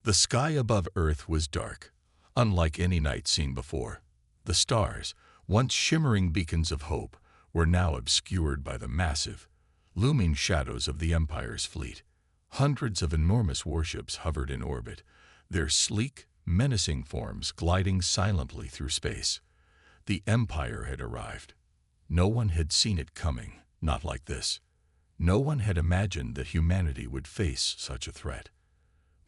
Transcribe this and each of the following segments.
The sky above Earth was dark, unlike any night seen before. The stars, once shimmering beacons of hope, were now obscured by the massive, looming shadows of the Empire's fleet. Hundreds of enormous warships hovered in orbit, their sleek, menacing forms gliding silently through space. The Empire had arrived. No one had seen it coming, not like this. No one had imagined that humanity would face such a threat.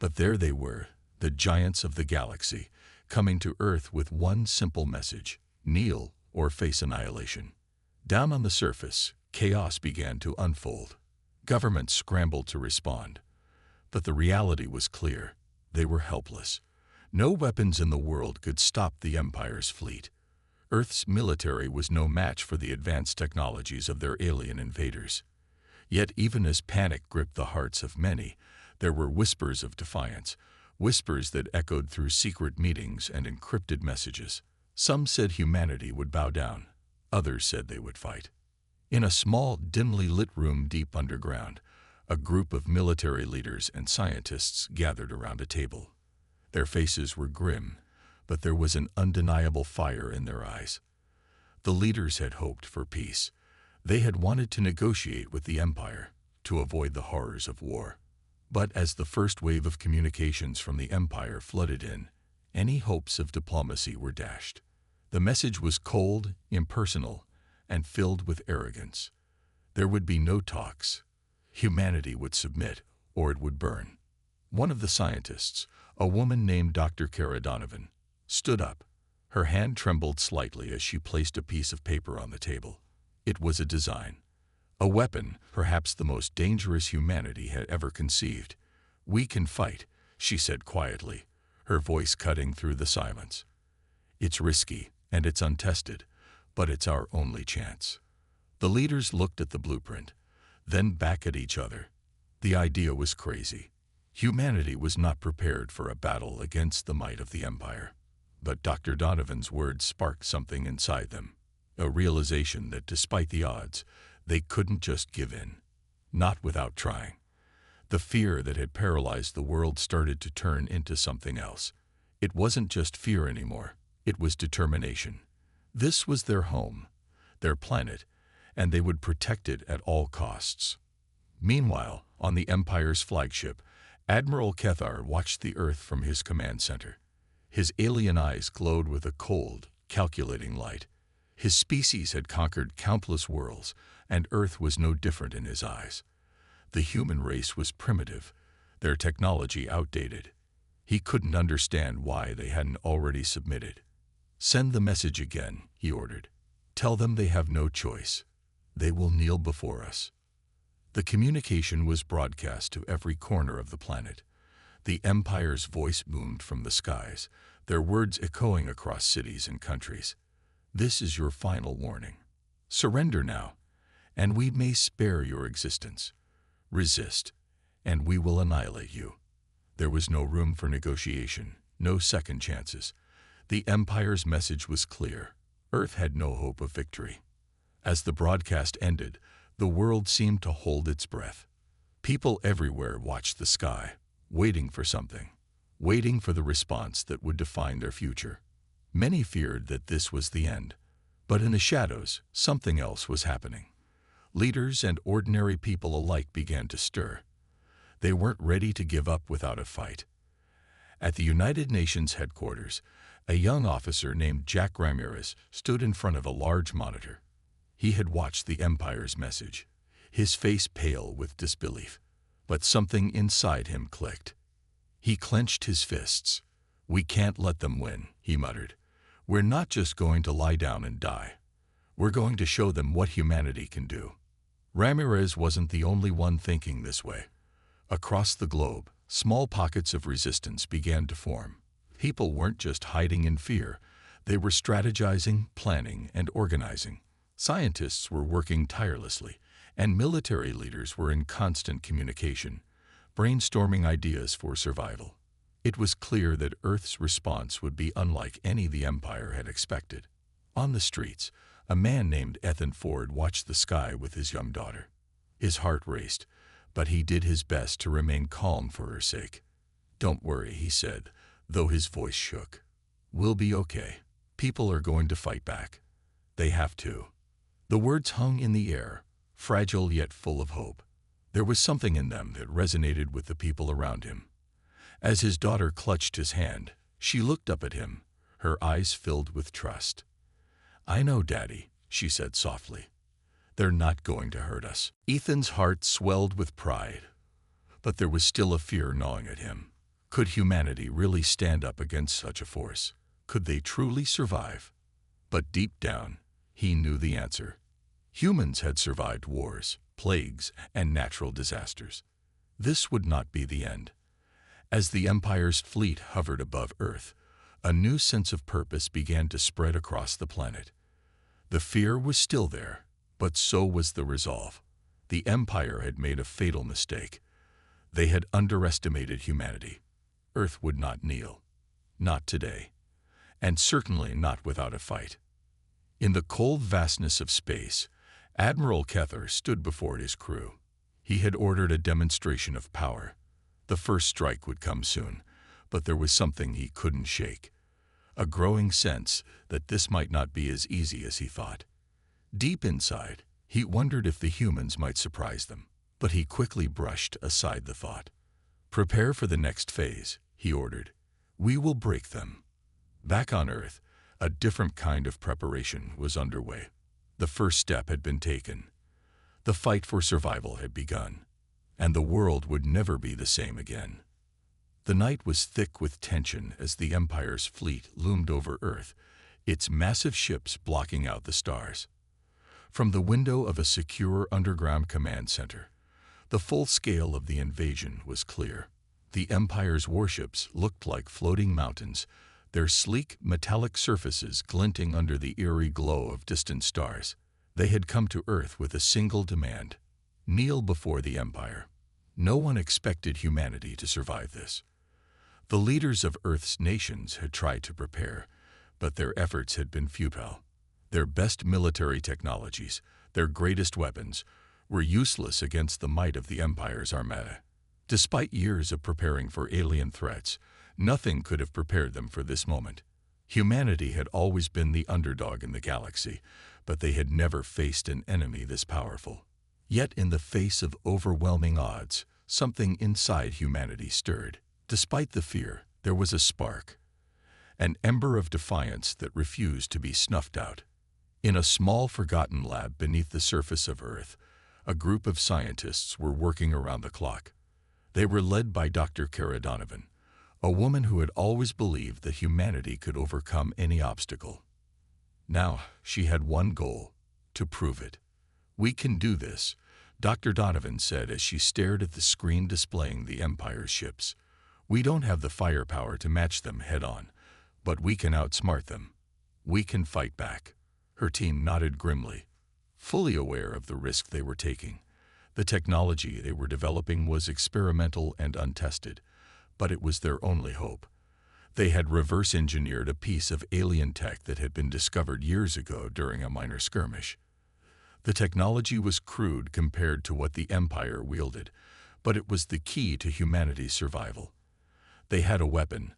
But there they were, the giants of the galaxy, coming to Earth with one simple message: kneel or face annihilation. Down on the surface, chaos began to unfold. Governments scrambled to respond. But the reality was clear. They were helpless. No weapons in the world could stop the Empire's fleet. Earth's military was no match for the advanced technologies of their alien invaders. Yet even as panic gripped the hearts of many, there were whispers of defiance, whispers that echoed through secret meetings and encrypted messages. Some said humanity would bow down. Others said they would fight. In a small, dimly lit room deep underground, a group of military leaders and scientists gathered around a table. Their faces were grim, but there was an undeniable fire in their eyes. The leaders had hoped for peace. They had wanted to negotiate with the Empire, to avoid the horrors of war. But as the first wave of communications from the Empire flooded in, any hopes of diplomacy were dashed. The message was cold, impersonal, and filled with arrogance. There would be no talks. Humanity would submit, or it would burn. One of the scientists, a woman named Dr. Kara Donovan, stood up. Her hand trembled slightly as she placed a piece of paper on the table. It was a design. A weapon, perhaps the most dangerous humanity had ever conceived. "We can fight," she said quietly, her voice cutting through the silence. "It's risky, and it's untested, but it's our only chance." The leaders looked at the blueprint, then back at each other. The idea was crazy. Humanity was not prepared for a battle against the might of the Empire. But Dr. Donovan's words sparked something inside them, a realization that despite the odds, they couldn't just give in. Not without trying. The fear that had paralyzed the world started to turn into something else. It wasn't just fear anymore. It was determination. This was their home, their planet, and they would protect it at all costs. Meanwhile, on the Empire's flagship, Admiral Kethar watched the Earth from his command center. His alien eyes glowed with a cold, calculating light. His species had conquered countless worlds, and Earth was no different in his eyes. The human race was primitive, their technology outdated. He couldn't understand why they hadn't already submitted. "Send the message again," he ordered. "Tell them they have no choice. They will kneel before us." The communication was broadcast to every corner of the planet. The Empire's voice boomed from the skies, their words echoing across cities and countries. "This is your final warning. Surrender now, and we may spare your existence. Resist, and we will annihilate you." There was no room for negotiation, no second chances. The Empire's message was clear. Earth had no hope of victory. As the broadcast ended, the world seemed to hold its breath. People everywhere watched the sky, waiting for something, waiting for the response that would define their future. Many feared that this was the end, but in the shadows, something else was happening. Leaders and ordinary people alike began to stir. They weren't ready to give up without a fight. At the United Nations headquarters, a young officer named Jack Ramirez stood in front of a large monitor. He had watched the Empire's message, his face pale with disbelief, but something inside him clicked. He clenched his fists. "We can't let them win," he muttered. "We're not just going to lie down and die. We're going to show them what humanity can do." Ramirez wasn't the only one thinking this way. Across the globe, small pockets of resistance began to form. People weren't just hiding in fear. They were strategizing, planning, and organizing. Scientists were working tirelessly, and military leaders were in constant communication, brainstorming ideas for survival. It was clear that Earth's response would be unlike any the Empire had expected. On the streets, a man named Ethan Ford watched the sky with his young daughter. His heart raced, but he did his best to remain calm for her sake. "Don't worry," he said, though his voice shook. "We'll be okay. People are going to fight back. They have to." The words hung in the air, fragile yet full of hope. There was something in them that resonated with the people around him. As his daughter clutched his hand, she looked up at him, her eyes filled with trust. "I know, Daddy," she said softly. "They're not going to hurt us." Ethan's heart swelled with pride, but there was still a fear gnawing at him. Could humanity really stand up against such a force? Could they truly survive? But deep down, he knew the answer. Humans had survived wars, plagues, and natural disasters. This would not be the end. As the Empire's fleet hovered above Earth, a new sense of purpose began to spread across the planet. The fear was still there, but so was the resolve. The Empire had made a fatal mistake. They had underestimated humanity. Earth would not kneel. Not today. And certainly not without a fight. In the cold vastness of space, Admiral Kether stood before his crew. He had ordered a demonstration of power. The first strike would come soon, but there was something he couldn't shake. A growing sense that this might not be as easy as he thought. Deep inside, he wondered if the humans might surprise them, but he quickly brushed aside the thought. "Prepare for the next phase," he ordered. "We will break them." Back on Earth, a different kind of preparation was underway. The first step had been taken. The fight for survival had begun, and the world would never be the same again. The night was thick with tension as the Empire's fleet loomed over Earth, its massive ships blocking out the stars. From the window of a secure underground command center, the full scale of the invasion was clear. The Empire's warships looked like floating mountains, their sleek, metallic surfaces glinting under the eerie glow of distant stars. They had come to Earth with a single demand: kneel before the Empire. No one expected humanity to survive this. The leaders of Earth's nations had tried to prepare, but their efforts had been futile. Their best military technologies, their greatest weapons, were useless against the might of the Empire's armada. Despite years of preparing for alien threats, nothing could have prepared them for this moment. Humanity had always been the underdog in the galaxy, but they had never faced an enemy this powerful. Yet in the face of overwhelming odds, something inside humanity stirred. Despite the fear, there was a spark, an ember of defiance that refused to be snuffed out. In a small, forgotten lab beneath the surface of Earth, a group of scientists were working around the clock. They were led by Dr. Kara Donovan, a woman who had always believed that humanity could overcome any obstacle. Now, she had one goal: to prove it. "We can do this," Dr. Donovan said as she stared at the screen displaying the Empire's ships. "We don't have the firepower to match them head-on, but we can outsmart them. We can fight back." Her team nodded grimly, fully aware of the risk they were taking. The technology they were developing was experimental and untested, but it was their only hope. They had reverse-engineered a piece of alien tech that had been discovered years ago during a minor skirmish. The technology was crude compared to what the Empire wielded, but it was the key to humanity's survival. They had a weapon,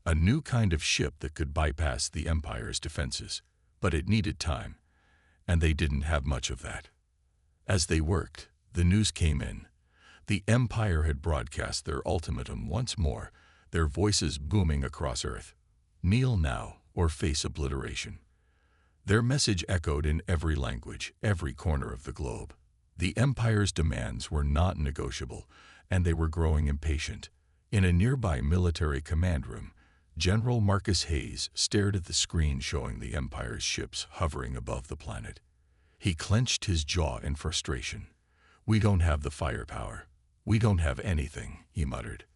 a new kind of ship that could bypass the Empire's defenses, but it needed time, and they didn't have much of that. As they worked, the news came in. The Empire had broadcast their ultimatum once more, their voices booming across Earth. Kneel now or face obliteration. Their message echoed in every language, every corner of the globe. The Empire's demands were not negotiable, and they were growing impatient. In a nearby military command room, General Marcus Hayes stared at the screen showing the Empire's ships hovering above the planet. He clenched his jaw in frustration. "We don't have the firepower. We don't have anything," he muttered.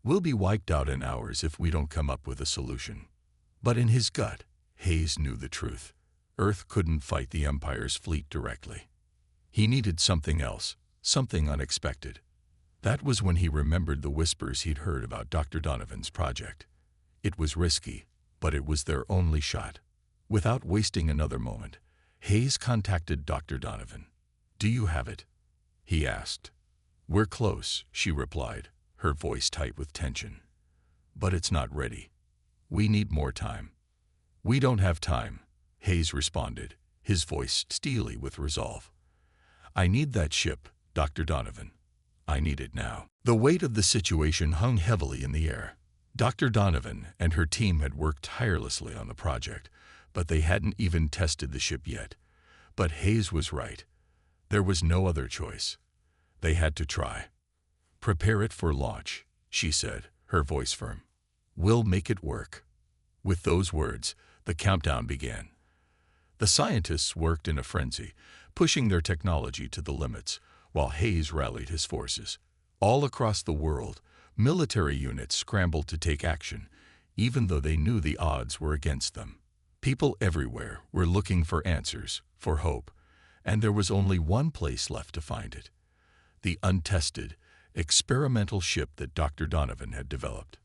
"We'll be wiped out in hours if we don't come up with a solution." But in his gut, Hayes knew the truth. Earth couldn't fight the Empire's fleet directly. He needed something else, something unexpected. That was when he remembered the whispers he'd heard about Dr. Donovan's project. It was risky, but it was their only shot. Without wasting another moment, Hayes contacted Dr. Donovan. "Do you have it?" he asked. "We're close," she replied, her voice tight with tension. But it's not ready. We need more time. We don't have time, Hayes responded, his voice steely with resolve. I need that ship, Dr. Donovan. I need it now. The weight of the situation hung heavily in the air. Dr. Donovan and her team had worked tirelessly on the project, but they hadn't even tested the ship yet. But Hayes was right. There was no other choice. They had to try. Prepare it for launch, she said, her voice firm. We'll make it work. With those words, the countdown began. The scientists worked in a frenzy, pushing their technology to the limits, while Hayes rallied his forces. All across the world, military units scrambled to take action, even though they knew the odds were against them. People everywhere were looking for answers, for hope, and there was only one place left to find it: the untested, experimental ship that Dr. Donovan had developed.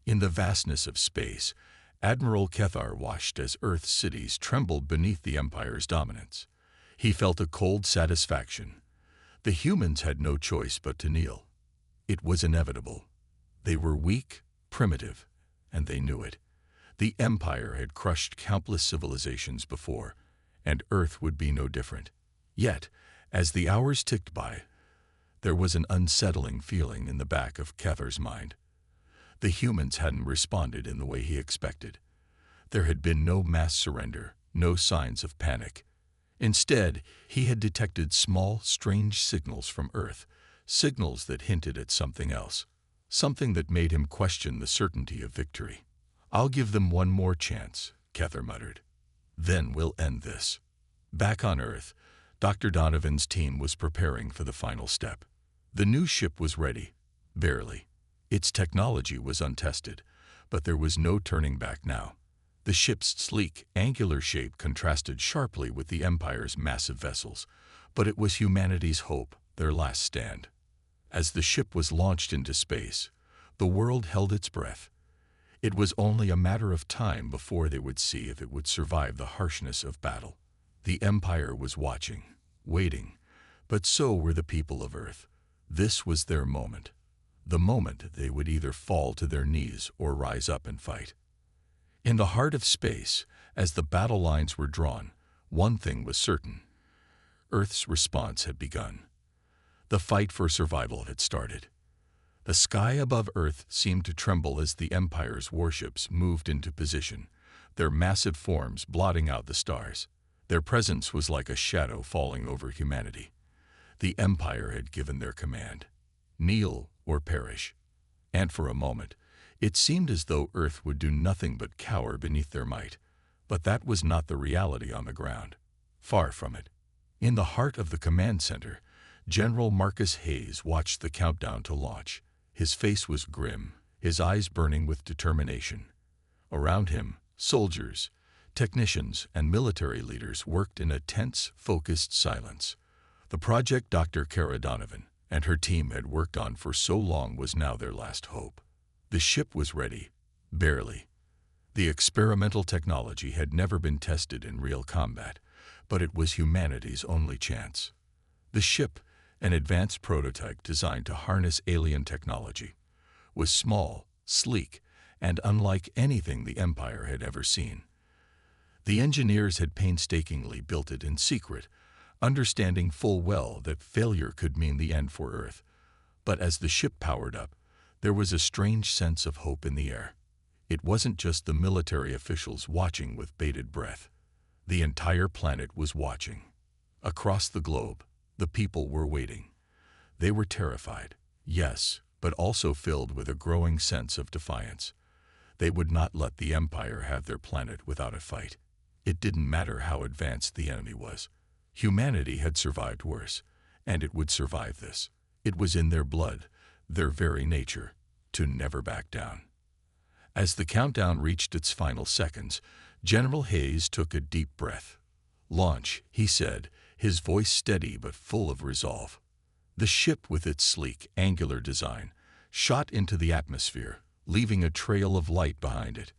In the vastness of space, Admiral Kethar watched as Earth's cities trembled beneath the Empire's dominance. He felt a cold satisfaction. The humans had no choice but to kneel. It was inevitable. They were weak, primitive, and they knew it. The Empire had crushed countless civilizations before, and Earth would be no different. Yet, as the hours ticked by, there was an unsettling feeling in the back of Kethar's mind. The humans hadn't responded in the way he expected. There had been no mass surrender, no signs of panic. Instead, he had detected small, strange signals from Earth, signals that hinted at something else, something that made him question the certainty of victory. I'll give them one more chance, Kethar muttered. Then we'll end this. Back on Earth, Dr. Donovan's team was preparing for the final step. The new ship was ready, barely. Its technology was untested, but there was no turning back now. The ship's sleek, angular shape contrasted sharply with the Empire's massive vessels, but it was humanity's hope, their last stand. As the ship was launched into space, the world held its breath. It was only a matter of time before they would see if it would survive the harshness of battle. The Empire was watching, waiting, but so were the people of Earth. This was their moment. The moment they would either fall to their knees or rise up and fight. In the heart of space, as the battle lines were drawn, one thing was certain. Earth's response had begun. The fight for survival had started. The sky above Earth seemed to tremble as the Empire's warships moved into position, their massive forms blotting out the stars. Their presence was like a shadow falling over humanity. The Empire had given their command: kneel or perish. And for a moment, it seemed as though Earth would do nothing but cower beneath their might. But that was not the reality on the ground. Far from it. In the heart of the command center, General Marcus Hayes watched the countdown to launch. His face was grim, his eyes burning with determination. Around him, soldiers, technicians, and military leaders worked in a tense, focused silence. The project Dr. Kara Donovan and her team had worked on for so long was now their last hope. The ship was ready, barely. The experimental technology had never been tested in real combat, but it was humanity's only chance. The ship, an advanced prototype designed to harness alien technology, was small, sleek, and unlike anything the Empire had ever seen. The engineers had painstakingly built it in secret, understanding full well that failure could mean the end for Earth. But as the ship powered up, there was a strange sense of hope in the air. It wasn't just the military officials watching with bated breath. The entire planet was watching. Across the globe, the people were waiting. They were terrified, yes, but also filled with a growing sense of defiance. They would not let the Empire have their planet without a fight. It didn't matter how advanced the enemy was. Humanity had survived worse, and it would survive this. It was in their blood, their very nature, to never back down. As the countdown reached its final seconds, General Hayes took a deep breath. Launch, he said, his voice steady but full of resolve. The ship, with its sleek, angular design, shot into the atmosphere, leaving a trail of light behind it.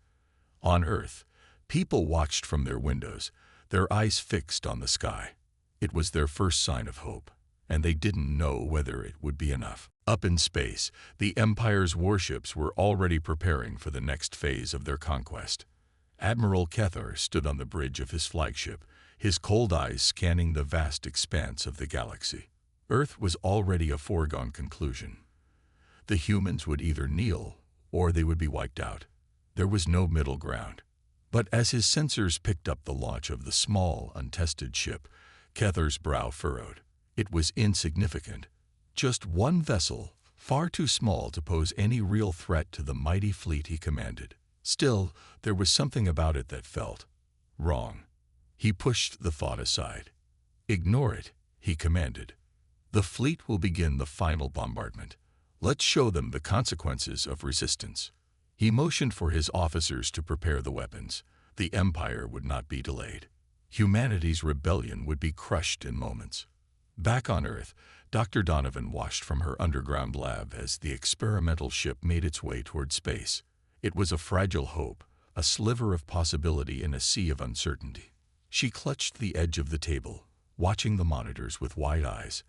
On Earth, people watched from their windows, their eyes fixed on the sky. It was their first sign of hope. and they didn't know whether it would be enough. Up in space, the Empire's warships were already preparing for the next phase of their conquest. Admiral Cathar stood on the bridge of his flagship, his cold eyes scanning the vast expanse of the galaxy. Earth was already a foregone conclusion. The humans would either kneel or they would be wiped out. There was no middle ground. But as his sensors picked up the launch of the small, untested ship, Cathar's brow furrowed. It was insignificant. Just one vessel, far too small to pose any real threat to the mighty fleet he commanded. Still, there was something about it that felt wrong. He pushed the thought aside. "Ignore it," he commanded. "The fleet will begin the final bombardment. Let's show them the consequences of resistance." He motioned for his officers to prepare the weapons. The Empire would not be delayed. Humanity's rebellion would be crushed in moments. Back on Earth, Dr. Donovan watched from her underground lab as the experimental ship made its way toward space. It was a fragile hope, a sliver of possibility in a sea of uncertainty. She clutched the edge of the table, watching the monitors with wide eyes,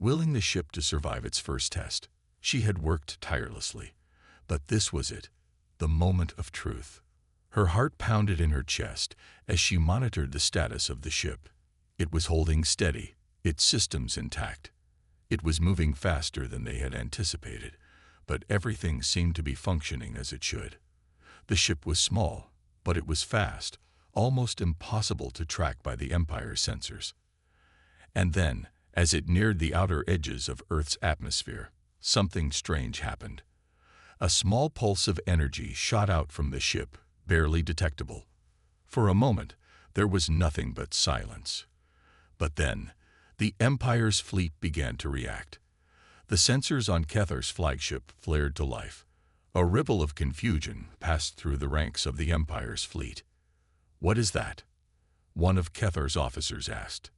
willing the ship to survive its first test. She had worked tirelessly, but this was it, the moment of truth. Her heart pounded in her chest as she monitored the status of the ship. It was holding steady, its systems intact. It was moving faster than they had anticipated, but everything seemed to be functioning as it should. The ship was small, but it was fast, almost impossible to track by the Empire's sensors. And then, as it neared the outer edges of Earth's atmosphere, something strange happened. A small pulse of energy shot out from the ship, barely detectable. For a moment, there was nothing but silence. But then, the Empire's fleet began to react. The sensors on Cathar's flagship flared to life. A ripple of confusion passed through the ranks of the Empire's fleet. "What is that?" one of Cathar's officers asked.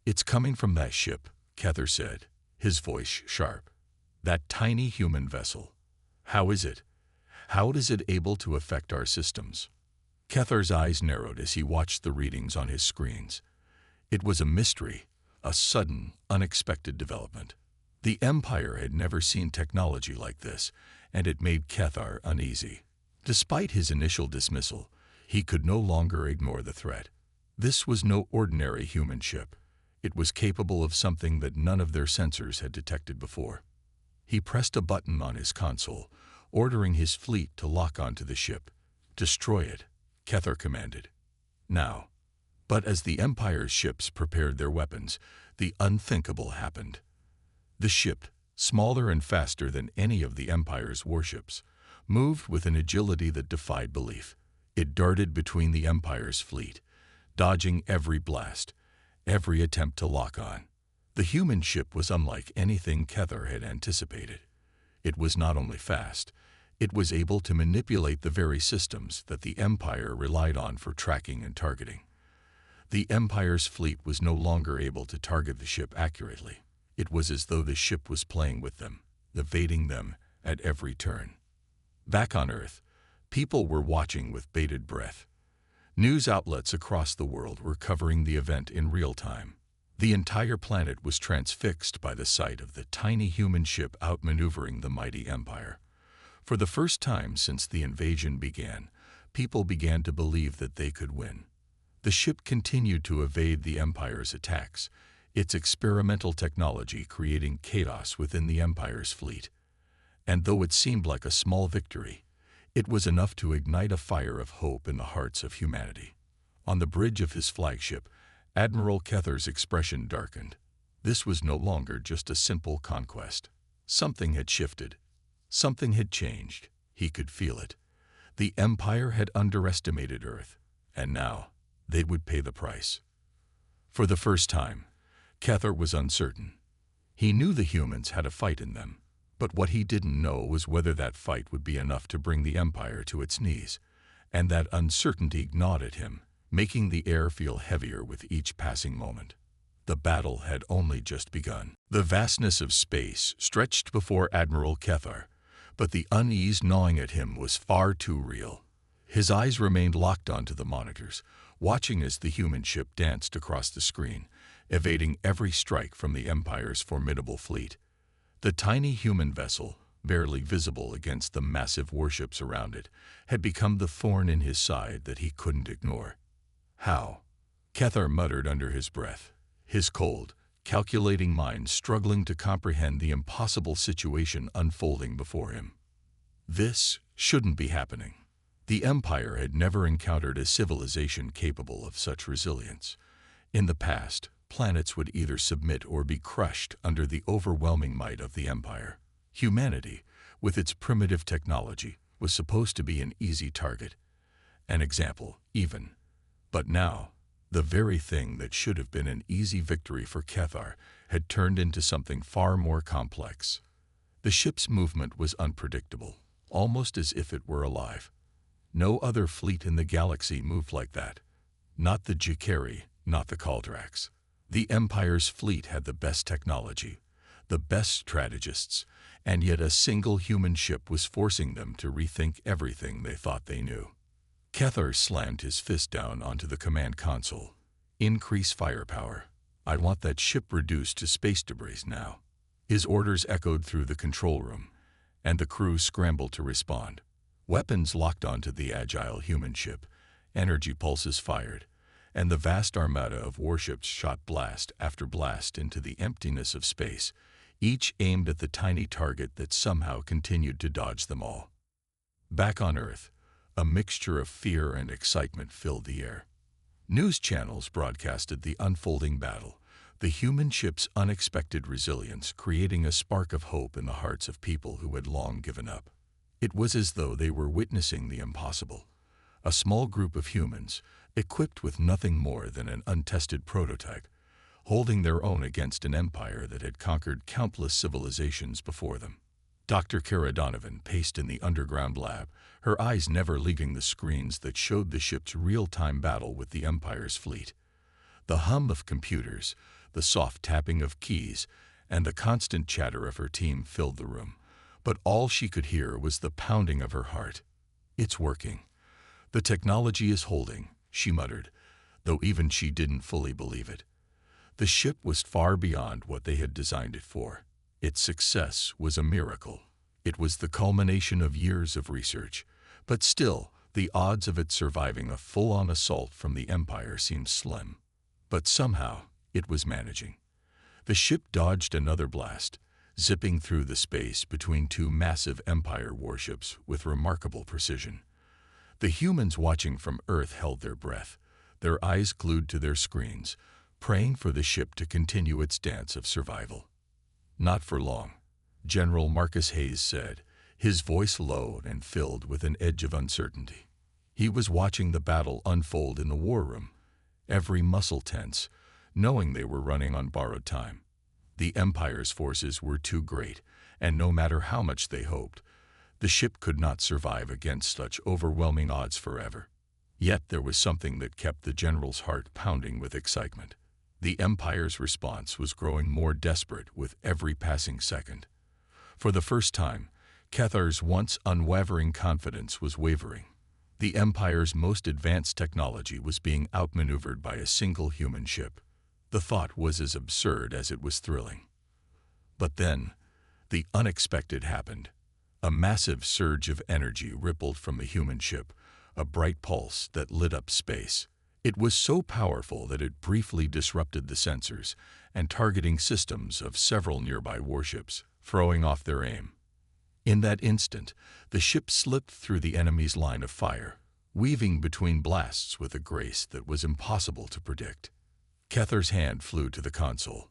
"It's coming from that ship," Cathar said, his voice sharp. "That tiny human vessel. How is it? How is it able to affect our systems?" Cathar's eyes narrowed as he watched the readings on his screens. It was a mystery, a sudden, unexpected development. The Empire had never seen technology like this, and it made Cathar uneasy. Despite his initial dismissal, he could no longer ignore the threat. This was no ordinary human ship. It was capable of something that none of their sensors had detected before. He pressed a button on his console, ordering his fleet to lock onto the ship. "Destroy it," Cathar commanded. Now. But as the Empire's ships prepared their weapons, the unthinkable happened. The ship, smaller and faster than any of the Empire's warships, moved with an agility that defied belief. It darted between the Empire's fleet, dodging every blast, every attempt to lock on. The human ship was unlike anything Cathar had anticipated. It was not only fast, it was able to manipulate the very systems that the Empire relied on for tracking and targeting. The Empire's fleet was no longer able to target the ship accurately. It was as though the ship was playing with them, evading them at every turn. Back on Earth, people were watching with bated breath. News outlets across the world were covering the event in real time. The entire planet was transfixed by the sight of the tiny human ship outmaneuvering the mighty Empire. For the first time since the invasion began, people began to believe that they could win. The ship continued to evade the Empire's attacks, its experimental technology creating chaos within the Empire's fleet. And though it seemed like a small victory, it was enough to ignite a fire of hope in the hearts of humanity. On the bridge of his flagship, Admiral Cathar's expression darkened. This was no longer just a simple conquest. Something had shifted. Something had changed. He could feel it. The Empire had underestimated Earth, and now they would pay the price. For the first time, Cathar was uncertain. He knew the humans had a fight in them, but what he didn't know was whether that fight would be enough to bring the Empire to its knees, and that uncertainty gnawed at him, making the air feel heavier with each passing moment. The battle had only just begun. The vastness of space stretched before Admiral Cathar, but the unease gnawing at him was far too real. His eyes remained locked onto the monitors, watching as the human ship danced across the screen, evading every strike from the Empire's formidable fleet. The tiny human vessel, barely visible against the massive warships around it, had become the thorn in his side that he couldn't ignore. How? Cathar muttered under his breath, his cold, calculating mind struggling to comprehend the impossible situation unfolding before him. This shouldn't be happening. The Empire had never encountered a civilization capable of such resilience. In the past, planets would either submit or be crushed under the overwhelming might of the Empire. Humanity, with its primitive technology, was supposed to be an easy target. An example, even. But now, the very thing that should have been an easy victory for Cathar had turned into something far more complex. The ship's movement was unpredictable, almost as if it were alive. No other fleet in the galaxy moved like that. Not the Jakari, not the Kaldrax. The Empire's fleet had the best technology, the best strategists, and yet a single human ship was forcing them to rethink everything they thought they knew. Cathar slammed his fist down onto the command console. Increase firepower. I want that ship reduced to space debris now. His orders echoed through the control room, and the crew scrambled to respond. Weapons locked onto the agile human ship, energy pulses fired, and the vast armada of warships shot blast after blast into the emptiness of space, each aimed at the tiny target that somehow continued to dodge them all. Back on Earth, a mixture of fear and excitement filled the air. News channels broadcasted the unfolding battle, the human ship's unexpected resilience creating a spark of hope in the hearts of people who had long given up. It was as though they were witnessing the impossible. A small group of humans, equipped with nothing more than an untested prototype, holding their own against an empire that had conquered countless civilizations before them. Dr. Kara Donovan paced in the underground lab, her eyes never leaving the screens that showed the ship's real-time battle with the Empire's fleet. The hum of computers, the soft tapping of keys, and the constant chatter of her team filled the room, but all she could hear was the pounding of her heart. It's working. The technology is holding, she muttered, though even she didn't fully believe it. The ship was far beyond what they had designed it for. Its success was a miracle. It was the culmination of years of research, but still, the odds of it surviving a full-on assault from the Empire seemed slim. But somehow, it was managing. The ship dodged another blast, zipping through the space between two massive Empire warships with remarkable precision. The humans watching from Earth held their breath, their eyes glued to their screens, praying for the ship to continue its dance of survival. Not for long, General Marcus Hayes said, his voice low and filled with an edge of uncertainty. He was watching the battle unfold in the war room, every muscle tense, knowing they were running on borrowed time. The Empire's forces were too great, and no matter how much they hoped, the ship could not survive against such overwhelming odds forever. Yet there was something that kept the general's heart pounding with excitement. The Empire's response was growing more desperate with every passing second. For the first time, Cathar's once unwavering confidence was wavering. The Empire's most advanced technology was being outmaneuvered by a single human ship. The thought was as absurd as it was thrilling. But then, the unexpected happened. A massive surge of energy rippled from the human ship, a bright pulse that lit up space. It was so powerful that it briefly disrupted the sensors and targeting systems of several nearby warships, throwing off their aim. In that instant, the ship slipped through the enemy's line of fire, weaving between blasts with a grace that was impossible to predict. Cathar's hand flew to the console.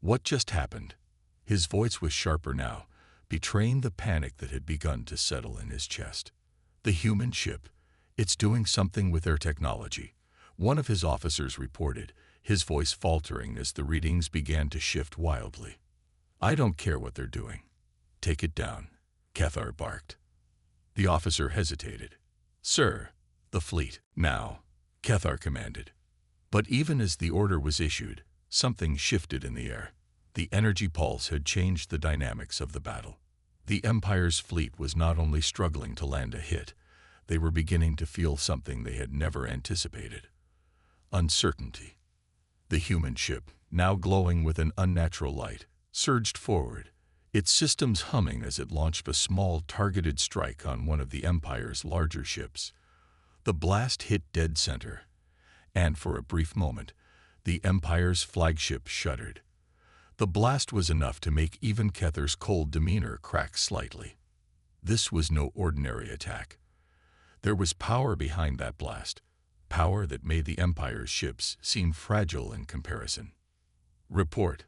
What just happened? His voice was sharper now, betraying the panic that had begun to settle in his chest. The human ship, it's doing something with their technology, one of his officers reported, his voice faltering as the readings began to shift wildly. I don't care what they're doing. Take it down, Cathar barked. The officer hesitated. Sir, the fleet, now, Cathar commanded. But even as the order was issued, something shifted in the air. The energy pulse had changed the dynamics of the battle. The Empire's fleet was not only struggling to land a hit, they were beginning to feel something they had never anticipated. Uncertainty. The human ship, now glowing with an unnatural light, surged forward, its systems humming as it launched a small targeted strike on one of the Empire's larger ships. The blast hit dead center, and for a brief moment, the Empire's flagship shuddered. The blast was enough to make even Kether's cold demeanor crack slightly. This was no ordinary attack. There was power behind that blast, power that made the Empire's ships seem fragile in comparison. "Report,"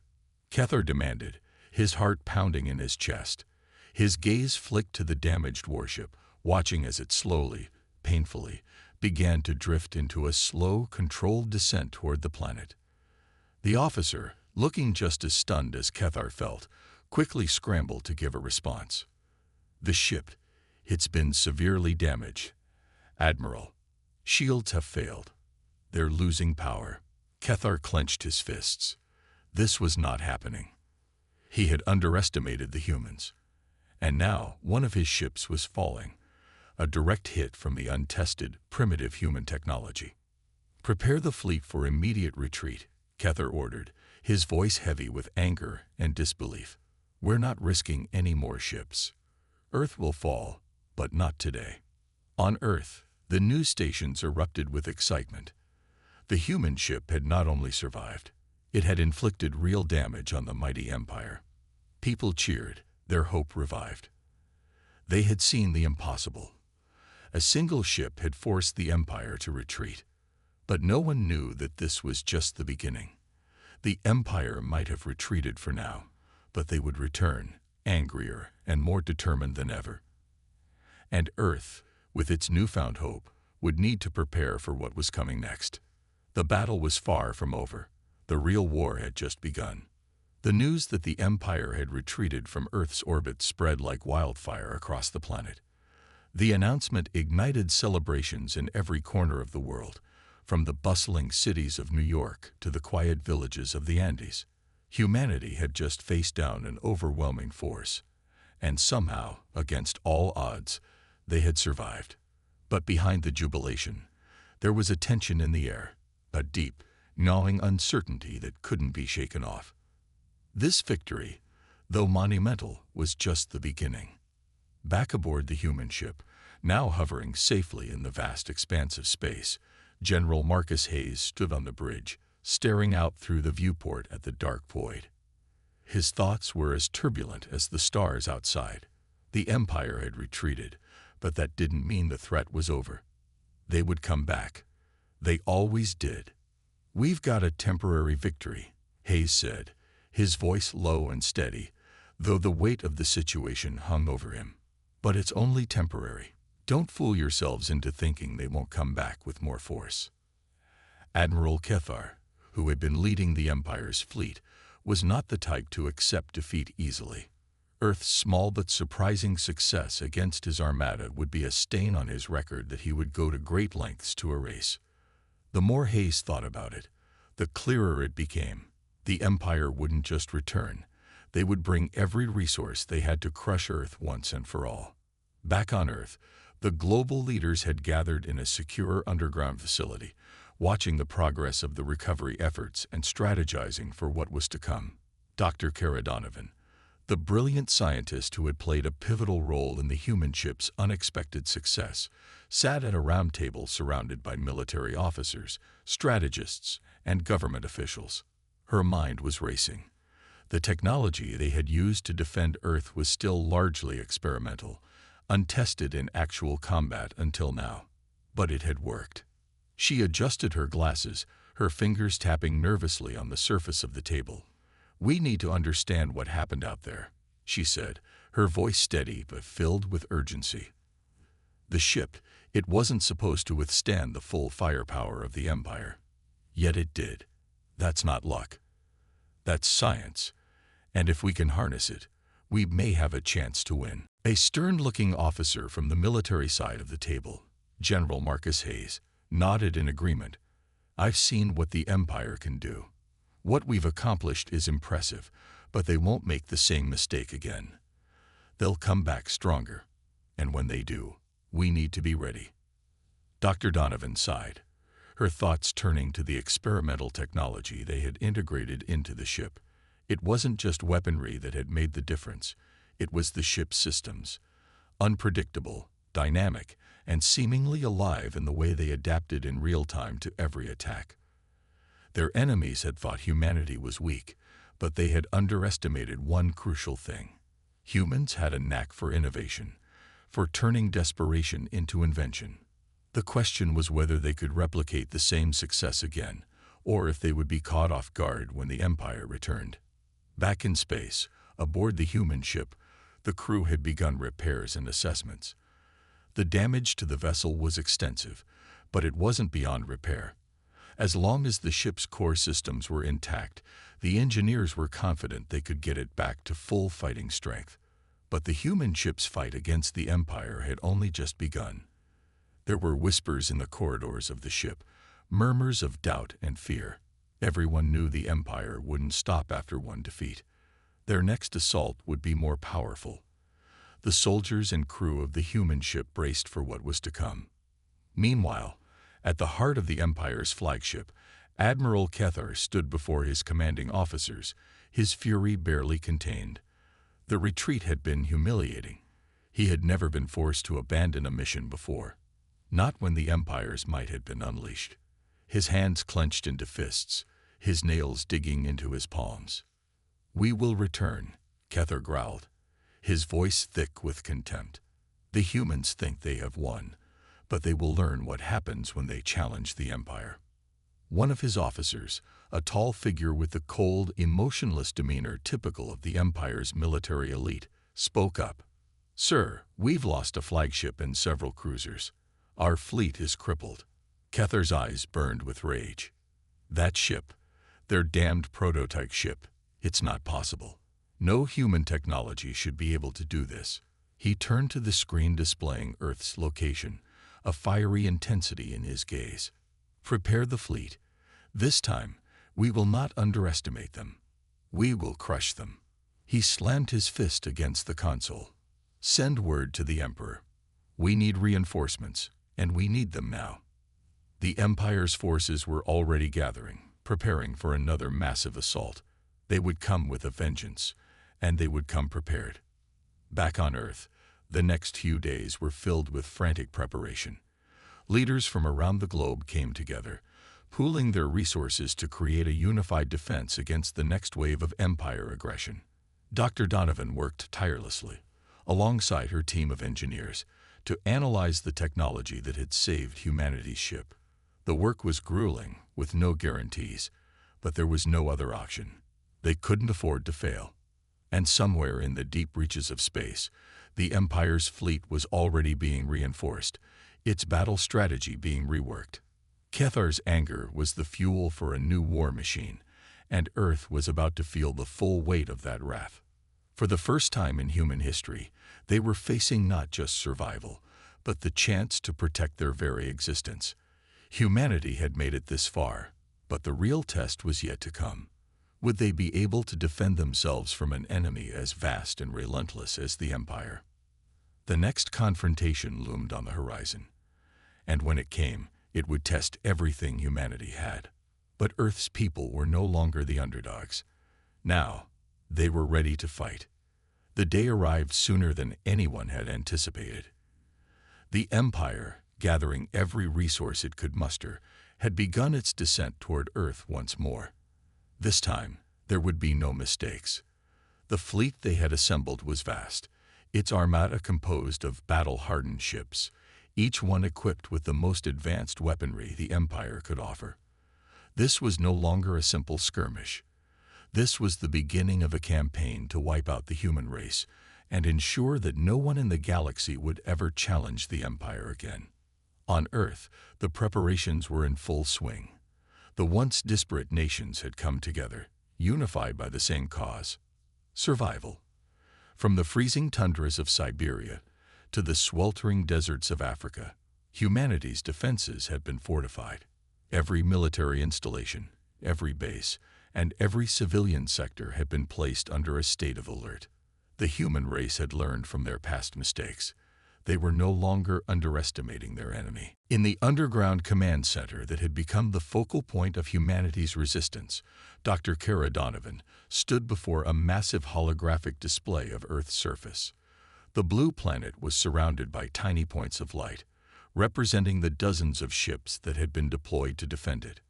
Kether demanded, his heart pounding in his chest. His gaze flicked to the damaged warship, watching as it slowly, painfully, began to drift into a slow, controlled descent toward the planet. The officer, looking just as stunned as Kether felt, quickly scrambled to give a response. "The ship, it's been severely damaged. Admiral, shields have failed. They're losing power." Kether clenched his fists. This was not happening. He had underestimated the humans, and now one of his ships was falling, a direct hit from the untested, primitive human technology. "Prepare the fleet for immediate retreat," Kether ordered, his voice heavy with anger and disbelief. "We're not risking any more ships. Earth will fall, but not today." On Earth, the news stations erupted with excitement. The human ship had not only survived, it had inflicted real damage on the mighty Empire. People cheered, their hope revived. They had seen the impossible. A single ship had forced the Empire to retreat, but no one knew that this was just the beginning. The Empire might have retreated for now, but they would return, angrier and more determined than ever. And Earth, with its newfound hope, would need to prepare for what was coming next. The battle was far from over. The real war had just begun. The news that the Empire had retreated from Earth's orbit spread like wildfire across the planet. The announcement ignited celebrations in every corner of the world, from the bustling cities of New York to the quiet villages of the Andes. Humanity had just faced down an overwhelming force, and somehow, against all odds, they had survived. But behind the jubilation, there was a tension in the air, a deep, gnawing uncertainty that couldn't be shaken off. This victory, though monumental, was just the beginning. Back aboard the human ship, now hovering safely in the vast expanse of space, General Marcus Hayes stood on the bridge, staring out through the viewport at the dark void. His thoughts were as turbulent as the stars outside. The Empire had retreated, but that didn't mean the threat was over. They would come back. They always did. "We've got a temporary victory," Hayes said, his voice low and steady, though the weight of the situation hung over him. "But it's only temporary. Don't fool yourselves into thinking they won't come back with more force." Admiral Kether, who had been leading the Empire's fleet, was not the type to accept defeat easily. Earth's small but surprising success against his armada would be a stain on his record that he would go to great lengths to erase. The more Hayes thought about it, the clearer it became. The Empire wouldn't just return. They would bring every resource they had to crush Earth once and for all. Back on Earth, the global leaders had gathered in a secure underground facility, watching the progress of the recovery efforts and strategizing for what was to come. Dr. Kara Donovan, the brilliant scientist who had played a pivotal role in the human ship's unexpected success, sat at a round table surrounded by military officers, strategists, and government officials. Her mind was racing. The technology they had used to defend Earth was still largely experimental, untested in actual combat until now. But it had worked. She adjusted her glasses, her fingers tapping nervously on the surface of the table. "We need to understand what happened out there," she said, her voice steady but filled with urgency. The ship, it wasn't supposed to withstand the full firepower of the Empire. Yet it did. That's not luck. That's science. And if we can harness it, we may have a chance to win. A stern-looking officer from the military side of the table, General Marcus Hayes, nodded in agreement. "I've seen what the Empire can do. What we've accomplished is impressive, but they won't make the same mistake again. They'll come back stronger, and when they do, we need to be ready." Dr. Donovan sighed. her thoughts turning to the experimental technology they had integrated into the ship. It wasn't just weaponry that had made the difference. It was the ship's systems. Unpredictable, dynamic, and seemingly alive in the way they adapted in real time to every attack. Their enemies had thought humanity was weak, but they had underestimated one crucial thing. Humans had a knack for innovation, for turning desperation into invention. The question was whether they could replicate the same success again, or if they would be caught off guard when the Empire returned. Back in space, aboard the human ship, the crew had begun repairs and assessments. The damage to the vessel was extensive, but it wasn't beyond repair. As long as the ship's core systems were intact, the engineers were confident they could get it back to full fighting strength. But the human ship's fight against the Empire had only just begun. There were whispers in the corridors of the ship, murmurs of doubt and fear. Everyone knew the Empire wouldn't stop after one defeat. Their next assault would be more powerful. The soldiers and crew of the human ship braced for what was to come. Meanwhile, at the heart of the Empire's flagship, Admiral Cathar stood before his commanding officers, his fury barely contained. The retreat had been humiliating. He had never been forced to abandon a mission before, not when the Empire's might had been unleashed. His hands clenched into fists, his nails digging into his palms. "We will return," Cathar growled, his voice thick with contempt. "The humans think they have won, but they will learn what happens when they challenge the Empire." One of his officers, a tall figure with the cold, emotionless demeanor typical of the Empire's military elite, spoke up. "Sir, we've lost a flagship and several cruisers. Our fleet is crippled." Cathar's eyes burned with rage. "That ship, their damned prototype ship, it's not possible. No human technology should be able to do this." He turned to the screen displaying Earth's location, a fiery intensity in his gaze. "Prepare the fleet. This time, we will not underestimate them. We will crush them." He slammed his fist against the console. "Send word to the Emperor. We need reinforcements, and we need them now." The Empire's forces were already gathering, preparing for another massive assault. They would come with a vengeance, and they would come prepared. Back on Earth, the next few days were filled with frantic preparation. Leaders from around the globe came together, pooling their resources to create a unified defense against the next wave of Empire aggression. Dr. Donovan worked tirelessly, alongside her team of engineers, to analyze the technology that had saved humanity's ship. The work was grueling, with no guarantees, but there was no other option. They couldn't afford to fail. And somewhere in the deep reaches of space, the Empire's fleet was already being reinforced, its battle strategy being reworked. Cathar's anger was the fuel for a new war machine, and Earth was about to feel the full weight of that wrath. For the first time in human history, they were facing not just survival, but the chance to protect their very existence. Humanity had made it this far, but the real test was yet to come. Would they be able to defend themselves from an enemy as vast and relentless as the Empire? The next confrontation loomed on the horizon, and when it came, it would test everything humanity had. But Earth's people were no longer the underdogs. Now, they were ready to fight. The day arrived sooner than anyone had anticipated. The Empire, gathering every resource it could muster, had begun its descent toward Earth once more. This time, there would be no mistakes. The fleet they had assembled was vast, its armada composed of battle-hardened ships, each one equipped with the most advanced weaponry the Empire could offer. This was no longer a simple skirmish. This was the beginning of a campaign to wipe out the human race and ensure that no one in the galaxy would ever challenge the Empire again. On Earth, the preparations were in full swing. The once disparate nations had come together, unified by the same cause: survival. From the freezing tundras of Siberia to the sweltering deserts of Africa, humanity's defenses had been fortified. Every military installation, every base, and every civilian sector had been placed under a state of alert. The human race had learned from their past mistakes. They were no longer underestimating their enemy. In the underground command center that had become the focal point of humanity's resistance, Dr. Kara Donovan stood before a massive holographic display of Earth's surface. The blue planet was surrounded by tiny points of light, representing the dozens of ships that had been deployed to defend it.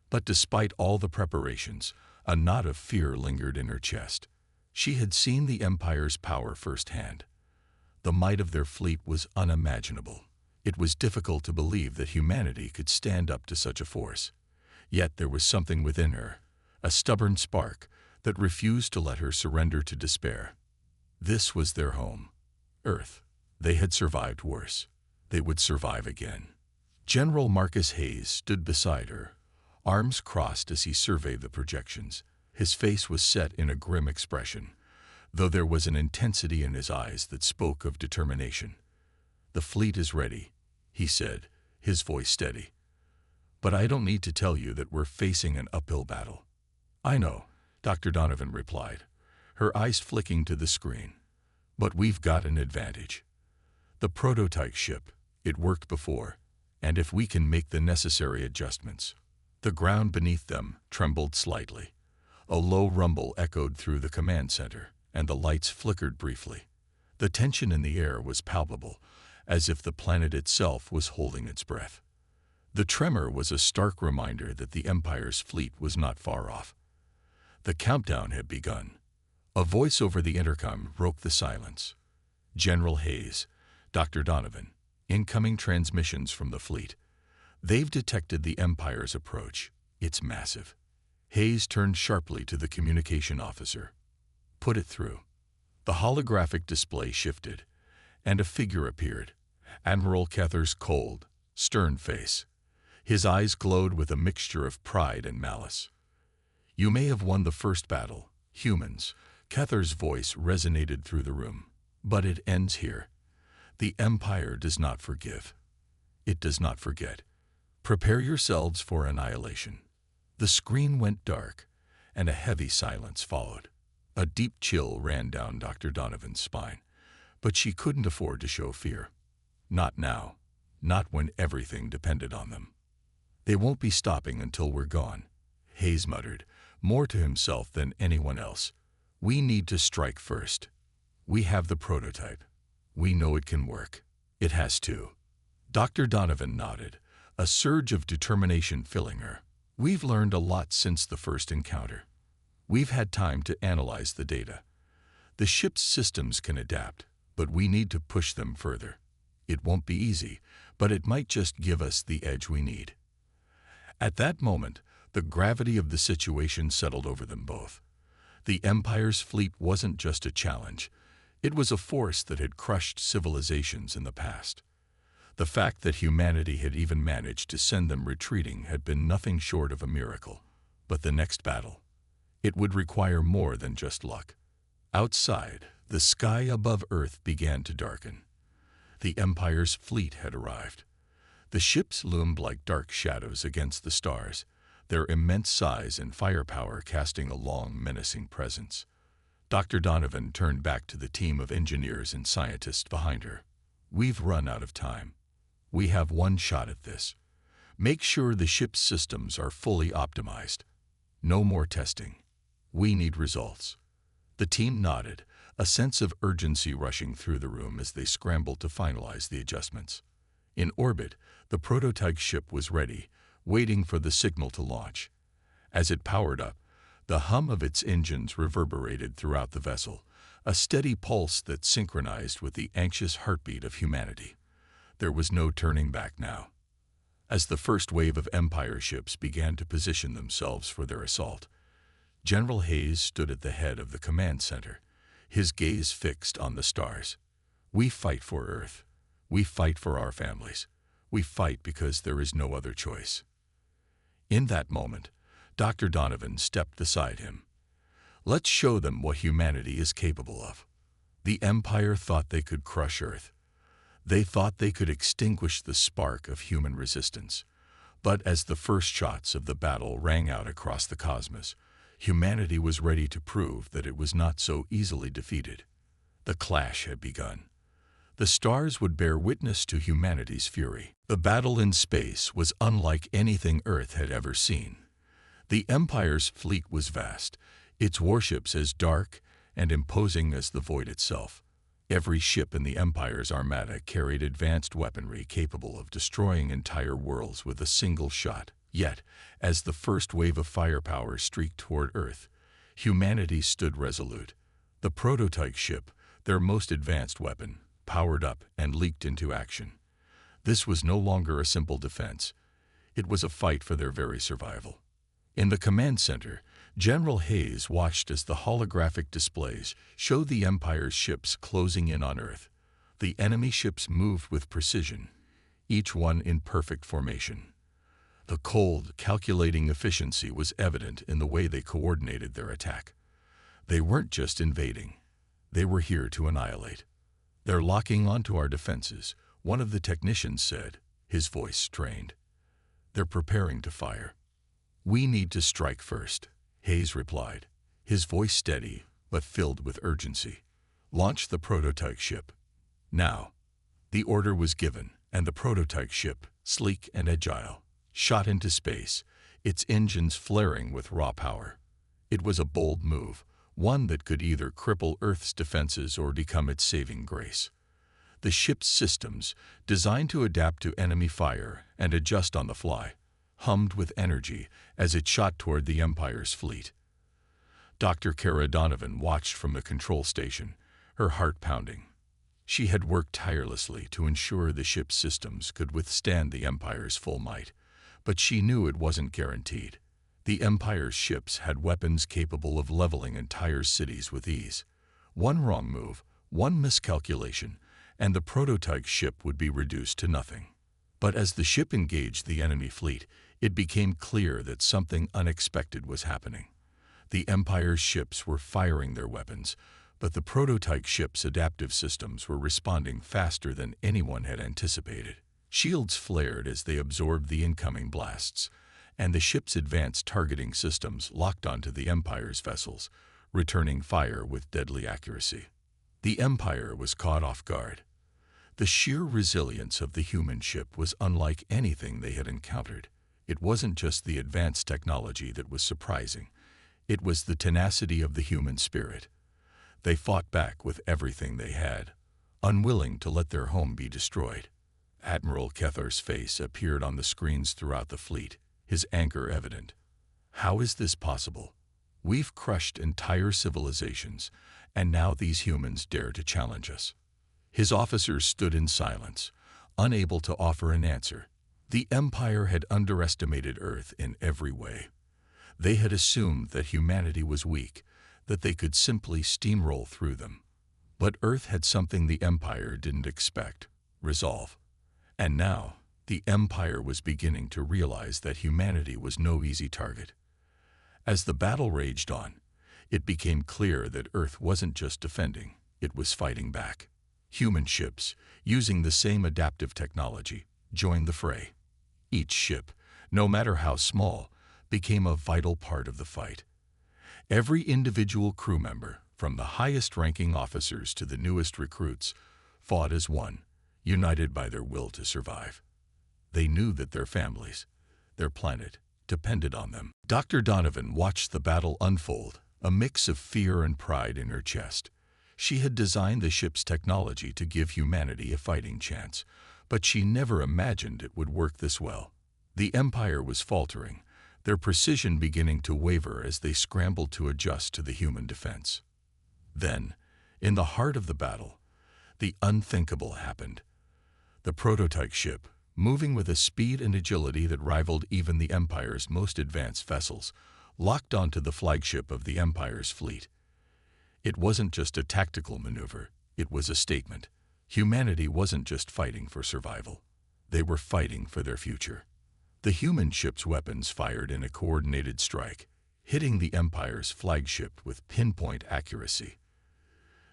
But despite all the preparations, a knot of fear lingered in her chest. She had seen the Empire's power firsthand. The might of their fleet was unimaginable. It was difficult to believe that humanity could stand up to such a force. Yet there was something within her, a stubborn spark that refused to let her surrender to despair. This was their home, Earth. They had survived worse. They would survive again. General Marcus Hayes stood beside her, arms crossed as he surveyed the projections. His face was set in a grim expression, though there was an intensity in his eyes that spoke of determination. "The fleet is ready," he said, his voice steady. "But I don't need to tell you that we're facing an uphill battle." "I know," Dr. Donovan replied, her eyes flicking to the screen. "But we've got an advantage. The prototype ship, it worked before, and if we can make the necessary adjustments." The ground beneath them trembled slightly. A low rumble echoed through the command center, and the lights flickered briefly. The tension in the air was palpable, as if the planet itself was holding its breath. The tremor was a stark reminder that the Empire's fleet was not far off. The countdown had begun. A voice over the intercom broke the silence. "General Hayes, Dr. Donovan, incoming transmissions from the fleet. They've detected the Empire's approach. It's massive." Hayes turned sharply to the communication officer. "Put it through." The holographic display shifted, and a figure appeared, Admiral Kether's cold, stern face. His eyes glowed with a mixture of pride and malice. "You may have won the first battle, humans." Kether's voice resonated through the room. "But it ends here. The Empire does not forgive. It does not forget. Prepare yourselves for annihilation." The screen went dark, and a heavy silence followed. A deep chill ran down Dr. Donovan's spine, but she couldn't afford to show fear. Not now, not when everything depended on them. "They won't be stopping until we're gone," Hayes muttered, more to himself than anyone else. "We need to strike first. We have the prototype. We know it can work. It has to." Dr. Donovan nodded, a surge of determination filling her. "We've learned a lot since the first encounter. We've had time to analyze the data. The ship's systems can adapt, but we need to push them further. It won't be easy, but it might just give us the edge we need." At that moment, the gravity of the situation settled over them both. The Empire's fleet wasn't just a challenge. It was a force that had crushed civilizations in the past. The fact that humanity had even managed to send them retreating had been nothing short of a miracle. But the next battle, it would require more than just luck. Outside, the sky above Earth began to darken. The Empire's fleet had arrived. The ships loomed like dark shadows against the stars, their immense size and firepower casting a long, menacing presence. Dr. Donovan turned back to the team of engineers and scientists behind her. "We've run out of time. We have one shot at this. Make sure the ship's systems are fully optimized. No more testing. We need results." The team nodded, a sense of urgency rushing through the room as they scrambled to finalize the adjustments. In orbit, the prototype ship was ready, waiting for the signal to launch. As it powered up, the hum of its engines reverberated throughout the vessel, a steady pulse that synchronized with the anxious heartbeat of humanity. There was no turning back now. As the first wave of Empire ships began to position themselves for their assault, General Hayes stood at the head of the command center, his gaze fixed on the stars. "We fight for Earth. We fight for our families. We fight because there is no other choice." In that moment, Dr. Donovan stepped beside him. "Let's show them what humanity is capable of." The Empire thought they could crush Earth. They thought they could extinguish the spark of human resistance. But as the first shots of the battle rang out across the cosmos, humanity was ready to prove that it was not so easily defeated. The clash had begun. The stars would bear witness to humanity's fury. The battle in space was unlike anything Earth had ever seen. The Empire's fleet was vast, its warships as dark and imposing as the void itself. Every ship in the Empire's armada carried advanced weaponry capable of destroying entire worlds with a single shot. Yet, as the first wave of firepower streaked toward Earth, humanity stood resolute. The prototype ship, their most advanced weapon, powered up and leaped into action. This was no longer a simple defense. It was a fight for their very survival. In the command center, General Hayes watched as the holographic displays showed the Empire's ships closing in on Earth. The enemy ships moved with precision, each one in perfect formation. The cold, calculating efficiency was evident in the way they coordinated their attack. They weren't just invading. They were here to annihilate. "They're locking onto our defenses," one of the technicians said, his voice strained. "They're preparing to fire." "We need to strike first," Hayes replied, his voice steady but filled with urgency. "Launch the prototype ship. Now." The order was given, and the prototype ship, sleek and agile, shot into space, its engines flaring with raw power. It was a bold move, one that could either cripple Earth's defenses or become its saving grace. The ship's systems, designed to adapt to enemy fire and adjust on the fly, hummed with energy as it shot toward the Empire's fleet. Dr. Kara Donovan watched from the control station, her heart pounding. She had worked tirelessly to ensure the ship's systems could withstand the Empire's full might, but she knew it wasn't guaranteed. The Empire's ships had weapons capable of leveling entire cities with ease. One wrong move, one miscalculation, and the prototype ship would be reduced to nothing. But as the ship engaged the enemy fleet, it became clear that something unexpected was happening. The Empire's ships were firing their weapons, but the prototype ship's adaptive systems were responding faster than anyone had anticipated. Shields flared as they absorbed the incoming blasts, and the ship's advanced targeting systems locked onto the Empire's vessels, returning fire with deadly accuracy. The Empire was caught off guard. The sheer resilience of the human ship was unlike anything they had encountered. It wasn't just the advanced technology that was surprising. It was the tenacity of the human spirit. They fought back with everything they had, unwilling to let their home be destroyed. Admiral Kethar's face appeared on the screens throughout the fleet, his anger evident. "How is this possible? We've crushed entire civilizations, and now these humans dare to challenge us." His officers stood in silence, unable to offer an answer. The Empire had underestimated Earth in every way. They had assumed that humanity was weak, that they could simply steamroll through them. But Earth had something the Empire didn't expect: resolve. And now, the Empire was beginning to realize that humanity was no easy target. As the battle raged on, it became clear that Earth wasn't just defending, it was fighting back. Human ships, using the same adaptive technology, joined the fray. Each ship, no matter how small, became a vital part of the fight. Every individual crew member, from the highest-ranking officers to the newest recruits, fought as one, united by their will to survive. They knew that their families, their planet, depended on them. Dr. Donovan watched the battle unfold, a mix of fear and pride in her chest. She had designed the ship's technology to give humanity a fighting chance, but she never imagined it would work this well. The Empire was faltering, their precision beginning to waver as they scrambled to adjust to the human defense. Then, in the heart of the battle, the unthinkable happened. The prototype ship, moving with a speed and agility that rivaled even the Empire's most advanced vessels, locked onto the flagship of the Empire's fleet. It wasn't just a tactical maneuver, it was a statement. Humanity wasn't just fighting for survival. They were fighting for their future. The human ship's weapons fired in a coordinated strike, hitting the Empire's flagship with pinpoint accuracy.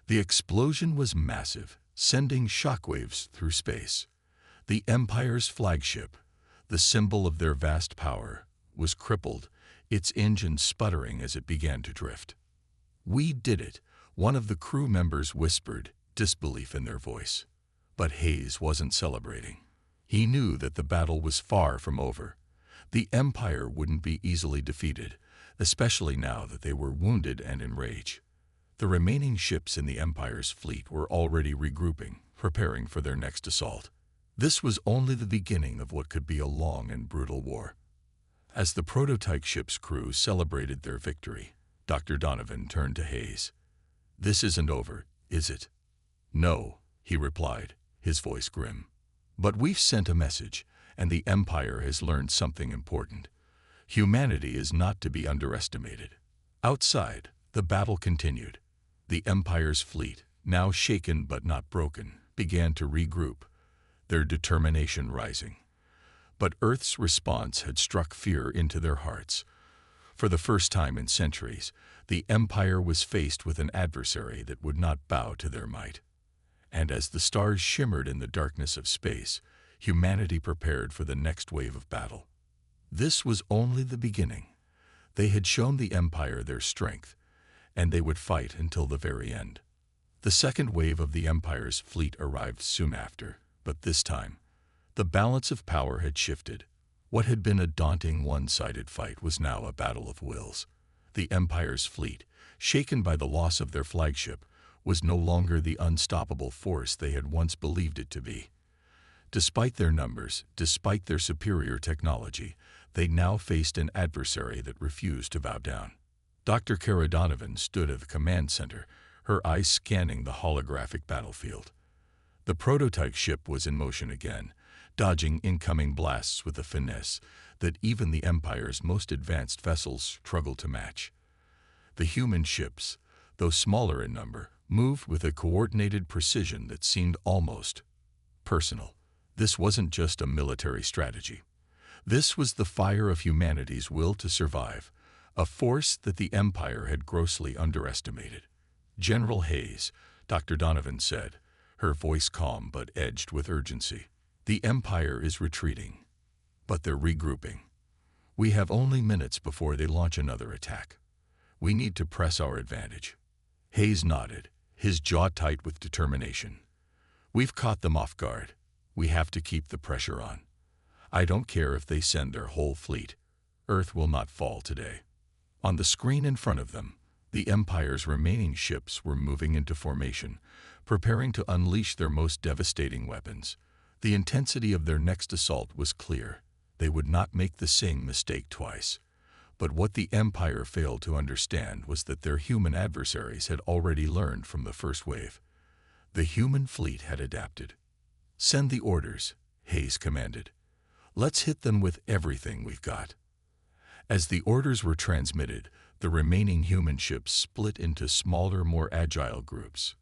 The explosion was massive, sending shockwaves through space. The Empire's flagship, the symbol of their vast power, was crippled, its engine sputtering as it began to drift. "We did it," one of the crew members whispered, disbelief in their voice. But Hayes wasn't celebrating. He knew that the battle was far from over. The Empire wouldn't be easily defeated, especially now that they were wounded and in rage. The remaining ships in the Empire's fleet were already regrouping, preparing for their next assault. This was only the beginning of what could be a long and brutal war. As the prototype ship's crew celebrated their victory, Dr. Donovan turned to Hayes. "This isn't over, is it?" "No," he replied, his voice grim. "But we've sent a message, and the Empire has learned something important. Humanity is not to be underestimated." Outside, the battle continued. The Empire's fleet, now shaken but not broken, began to regroup, their determination rising. But Earth's response had struck fear into their hearts. For the first time in centuries, the Empire was faced with an adversary that would not bow to their might. And as the stars shimmered in the darkness of space, humanity prepared for the next wave of battle. This was only the beginning. They had shown the Empire their strength, and they would fight until the very end. The second wave of the Empire's fleet arrived soon after, but this time, the balance of power had shifted. What had been a daunting one-sided fight was now a battle of wills. The Empire's fleet, shaken by the loss of their flagship, was no longer the unstoppable force they had once believed it to be. Despite their numbers, despite their superior technology, they now faced an adversary that refused to bow down. Dr. Kara Donovan stood at the command center, her eyes scanning the holographic battlefield. The prototype ship was in motion again, dodging incoming blasts with a finesse that even the Empire's most advanced vessels struggled to match. The human ships, though smaller in number, moved with a coordinated precision that seemed almost personal. This wasn't just a military strategy. This was the fire of humanity's will to survive, a force that the Empire had grossly underestimated. "General Hayes," Dr. Donovan said, her voice calm but edged with urgency. "The Empire is retreating, but they're regrouping. We have only minutes before they launch another attack. We need to press our advantage." Hayes nodded, his jaw tight with determination. "We've caught them off guard. We have to keep the pressure on. I don't care if they send their whole fleet. Earth will not fall today." On the screen in front of them, the Empire's remaining ships were moving into formation, preparing to unleash their most devastating weapons. The intensity of their next assault was clear. They would not make the same mistake twice. But what the Empire failed to understand was that their human adversaries had already learned from the first wave. The human fleet had adapted. "Send the orders," Hayes commanded. "Let's hit them with everything we've got." As the orders were transmitted, the remaining human ships split into smaller, more agile groups.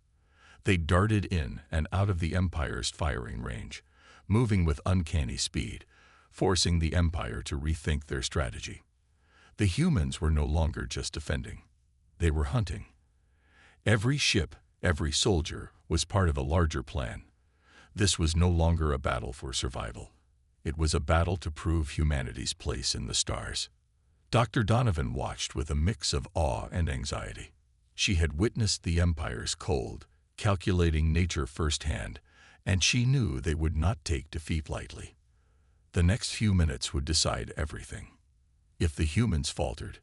They darted in and out of the Empire's firing range, moving with uncanny speed, forcing the Empire to rethink their strategy. The humans were no longer just defending. They were hunting. Every ship, every soldier, was part of a larger plan. This was no longer a battle for survival. It was a battle to prove humanity's place in the stars. Dr. Donovan watched with a mix of awe and anxiety. She had witnessed the Empire's cold, calculating nature firsthand, and she knew they would not take defeat lightly. The next few minutes would decide everything. If the humans faltered,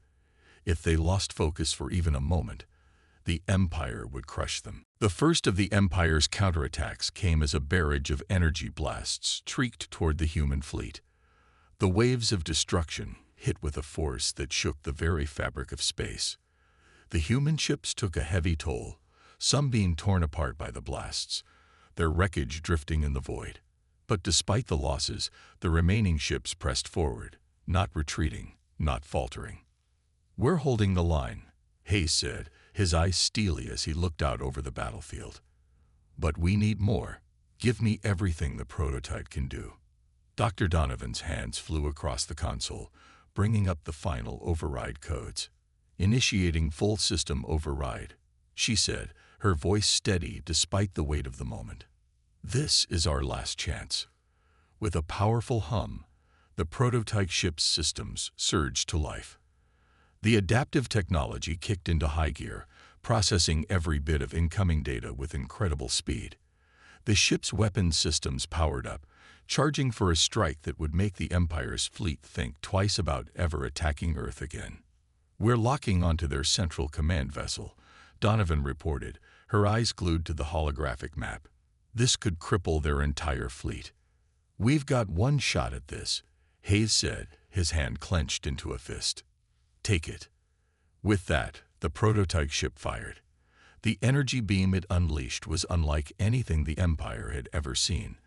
if they lost focus for even a moment, the Empire would crush them. The first of the Empire's counterattacks came as a barrage of energy blasts streaked toward the human fleet. The waves of destruction hit with a force that shook the very fabric of space. The human ships took a heavy toll, some being torn apart by the blasts, their wreckage drifting in the void. But despite the losses, the remaining ships pressed forward, not retreating, not faltering. "We're holding the line," Hayes said, his eyes steely as he looked out over the battlefield. "But we need more. Give me everything the prototype can do." Dr. Donovan's hands flew across the console, bringing up the final override codes. "Initiating full system override," she said, her voice steady despite the weight of the moment. "This is our last chance." With a powerful hum, the prototype ship's systems surged to life. The adaptive technology kicked into high gear, processing every bit of incoming data with incredible speed. The ship's weapons systems powered up, charging for a strike that would make the Empire's fleet think twice about ever attacking Earth again. "We're locking onto their central command vessel," Donovan reported, her eyes glued to the holographic map. "This could cripple their entire fleet." "We've got one shot at this," Hayes said, his hand clenched into a fist. "Take it." With that, the prototype ship fired. The energy beam it unleashed was unlike anything the Empire had ever seen,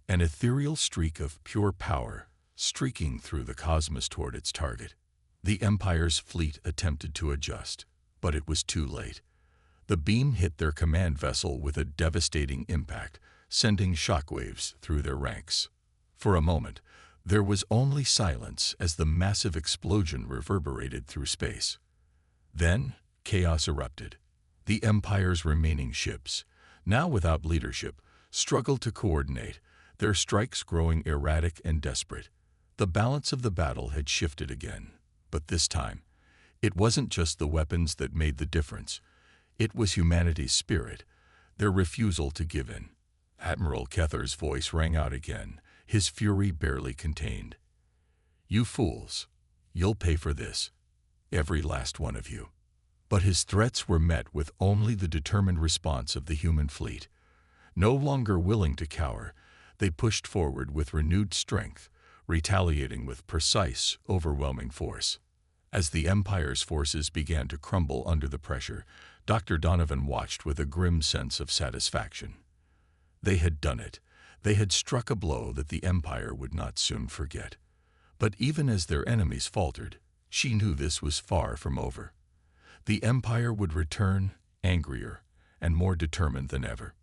an ethereal streak of pure power streaking through the cosmos toward its target. The Empire's fleet attempted to adjust, but it was too late. The beam hit their command vessel with a devastating impact, sending shockwaves through their ranks. For a moment, there was only silence as the massive explosion reverberated through space. Then, chaos erupted. The Empire's remaining ships, now without leadership, struggled to coordinate, their strikes growing erratic and desperate. The balance of the battle had shifted again, but this time, it wasn't just the weapons that made the difference. It was humanity's spirit, their refusal to give in. Admiral Kether's voice rang out again, his fury barely contained. "You fools, you'll pay for this. Every last one of you." But his threats were met with only the determined response of the human fleet. No longer willing to cower, they pushed forward with renewed strength, retaliating with precise, overwhelming force. As the Empire's forces began to crumble under the pressure, Dr. Donovan watched with a grim sense of satisfaction. They had done it. They had struck a blow that the Empire would not soon forget. But even as their enemies faltered, she knew this was far from over. The Empire would return, angrier and more determined than ever.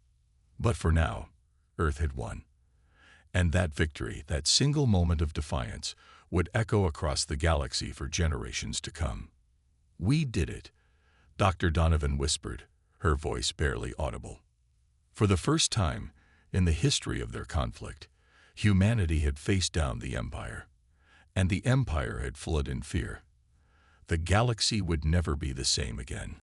But for now, Earth had won. And that victory, that single moment of defiance, would echo across the galaxy for generations to come. "We did it," Dr. Donovan whispered, her voice barely audible. For the first time in the history of their conflict, humanity had faced down the Empire, and the Empire had fled in fear. The galaxy would never be the same again.